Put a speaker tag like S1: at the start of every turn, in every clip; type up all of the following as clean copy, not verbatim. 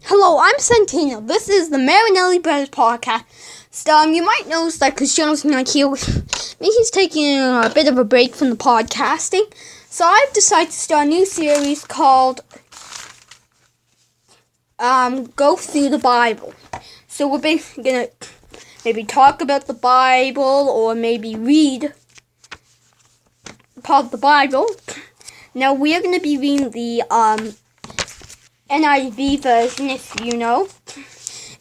S1: Hello, I'm Santino. This is the Marinelli Brothers podcast. So, you might notice that Cristiano's not here with me. He's taking a bit of a break from the podcasting. So, I've decided to start a new series called Go Through the Bible. So, we're basically going to maybe talk about the Bible or maybe read part of the Bible. Now, we are going to be reading the NIV version, if you know.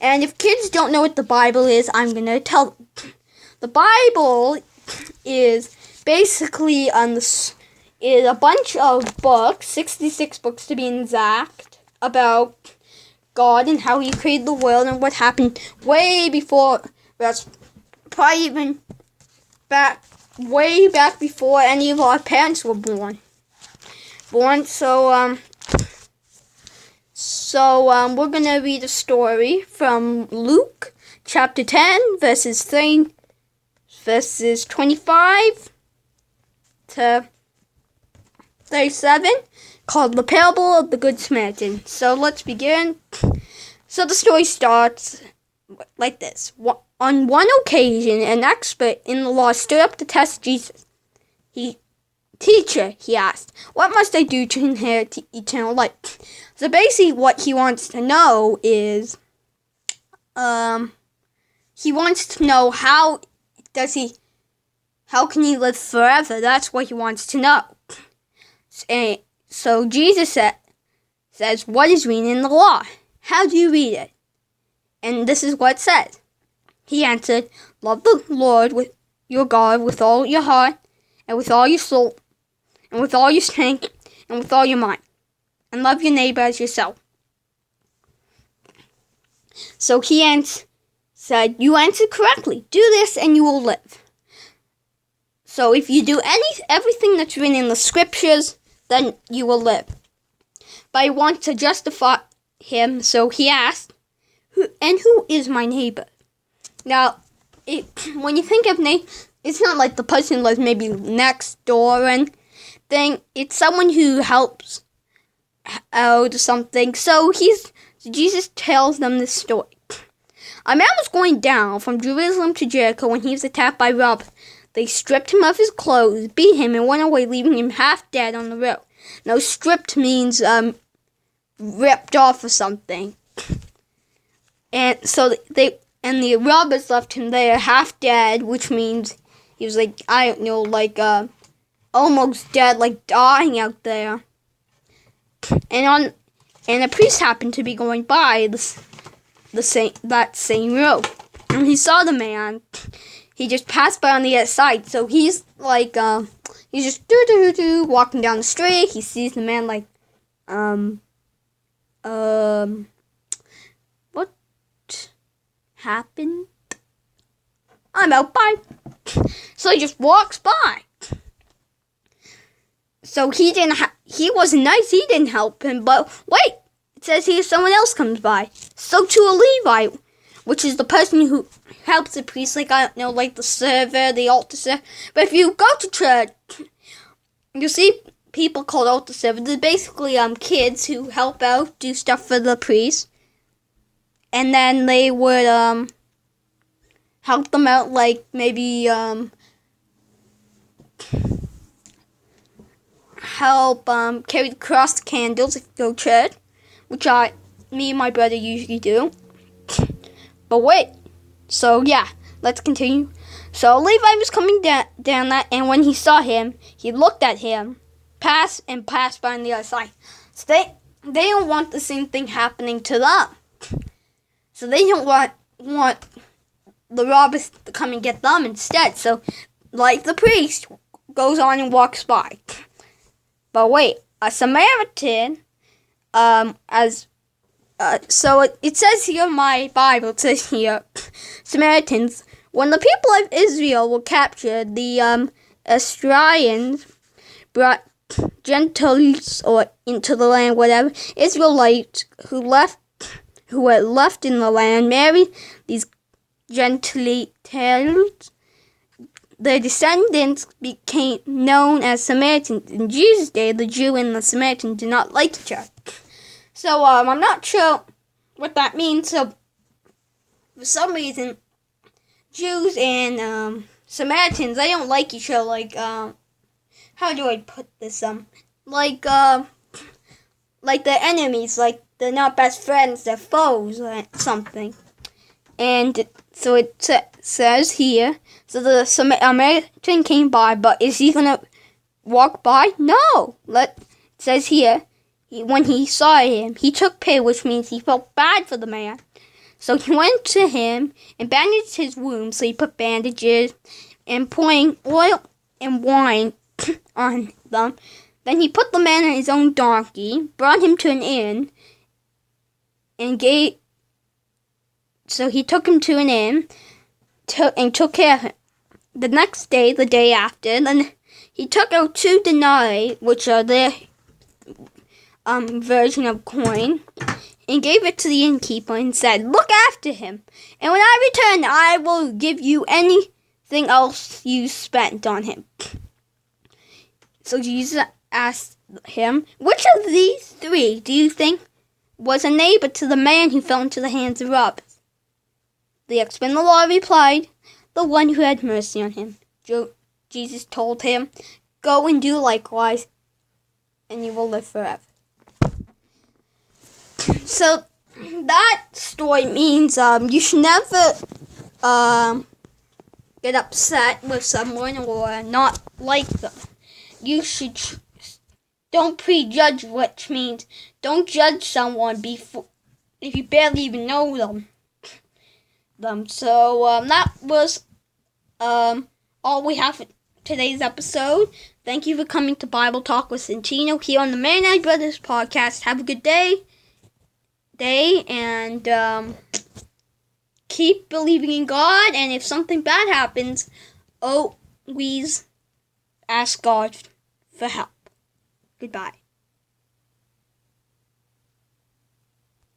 S1: And if kids don't know what the Bible is, I'm going to tell them. The Bible is basically is a bunch of books, 66 books to be exact, about God and how He created the world and what happened way before. That's probably even way back before any of our parents were born. So we're going to read a story from Luke chapter 10, verses 25 to 37, called The Parable of the Good Samaritan. So let's begin. So the story starts like this. On one occasion, an expert in the law stood up to test Jesus. Teacher, he asked, what must I do to inherit eternal life? So basically what he wants to know is, he wants to know how can he live forever? That's what he wants to know. And so Jesus says, what is written in the law? How do you read it? And this is what it says. He answered, love the Lord with your God with all your heart, and with all your soul, and with all your strength, and with all your mind. And love your neighbor as yourself. So he said, you answered correctly. Do this and you will live. So if you do everything that's written in the scriptures, then you will live. But I want to justify him, so he asked, who is my neighbor? Now, when you think of neighbor, it's not like the person lives maybe next door or anything. It's someone who helps out or something. So Jesus tells them this story. A man was going down from Jerusalem to Jericho when he was attacked by robbers. They stripped him of his clothes, beat him, and went away, leaving him half dead on the road. Now, stripped means ripped off or something. And so the robbers left him there half dead, which means he was almost dead, like dying out there. And a priest happened to be going by that same road. And he saw the man. He just passed by on the other side. So he's he's just walking down the street. He sees the man what happened? I'm out, bye. So he just walks by. So he wasn't nice, he didn't help him, but wait, it says here someone else comes by. So too a Levite, which is the person who helps the priest, like the server, the altar server. But if you go to church, you'll see people called altar servers. They're basically kids who help out, do stuff for the priest. And then they would help them out, like maybe help carry the cross candles if you go to church, which me and my brother usually do. But wait, so yeah, let's continue. So Levi was coming down that, and when he saw him, he looked at him, passed by on the other side. So they don't want the same thing happening to them. So they don't want the robbers to come and get them instead. So, like the priest goes on and walks by. But wait, a Samaritan, so it says here in my Bible, it says here, Samaritans, when the people of Israel were captured, the Assyrians brought Gentiles into the land, whatever, Israelites who were left in the land married these Gentiles. Their descendants became known as Samaritans. In Jesus' day, the Jew and the Samaritan did not like each other. So, I'm not sure what that means. So, for some reason, Jews and Samaritans, they don't like each other. Like, how do I put this? Like they're enemies. Like, they're not best friends. They're foes or something. And so it says here. So the Samaritan came by, but is he gonna walk by? No. It says here. When he saw him, he took pity, which means he felt bad for the man. So he went to him and bandaged his wounds. So he put bandages and pouring oil and wine on them. Then he put the man on his own donkey, brought him to an inn, and So he took him to an inn and took care of him. The next day, the day after, then he took out 2 denarii, which are their version of coin, and gave it to the innkeeper and said, "Look after him, and when I return, I will give you anything else you spent on him." So Jesus asked him, "Which of these 3 do you think was a neighbor to the man who fell into the hands of robbers?" The expert in the law replied, "The one who had mercy on him." Jesus told him, "Go and do likewise, and you will live forever." So that story means you should never get upset with someone or not like them. You should don't prejudge, which means don't judge someone before if you barely even know them. So that was all we have for today's episode. Thank you for coming to Bible Talk with Santino here on the Marinelli Brothers podcast. Have a good day, and keep believing in God. And if something bad happens, always ask God for help. Goodbye.